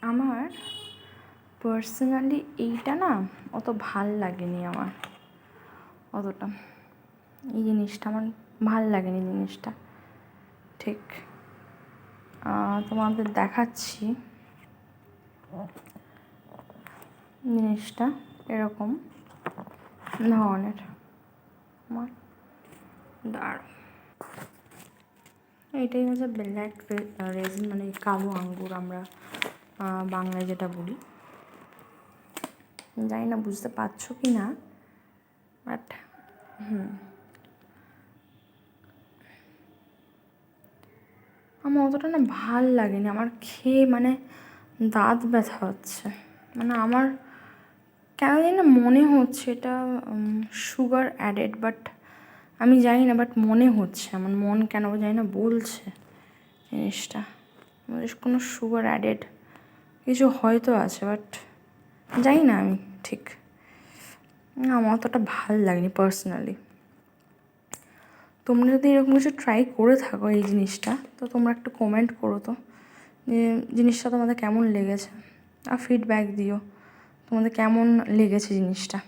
আমার পার্সোনালি এইটা না অত ভাল লাগেনি আমার, অতটা। এই জিনিসটা আমার ভাল লাগেনি জিনিসটা, ঠিক। তোমাদের দেখাচ্ছি জিনিসটা এরকম ধরনের। আমার দাঁড় এটাই হচ্ছে ব্ল্যাক রেজিন, মানে কালো আঙ্গুর আমরা বাংলায় যেটা বলি। জানি না বুঝতে পারছো কি না, বাট আমার অতটা না ভাল লাগেনি। আমার খেয়ে মানে দাঁত ব্যথা হচ্ছে, মানে আমার কেন জানি না মনে হচ্ছে এটা সুগার অ্যাডেড, বাট আমি জানি না, বাট মনে হচ্ছে, আমার মন কেন জানি না বলছে জিনিসটা কোনো সুগার অ্যাডেড কিছু হয়তো আছে, বাট জানি না আমি ঠিক। আমার অতটা ভাল লাগেনি পার্সোনালি। তোমরা যদি এরকম কিছু ট্রাই করে থাকো এই জিনিসটা, তো তোমরা একটু কমেন্ট করো তো যে জিনিসটা তোমাদের কেমন লেগেছে, আর ফিডব্যাক দিও তোমাদের কেমন লেগেছে জিনিসটা।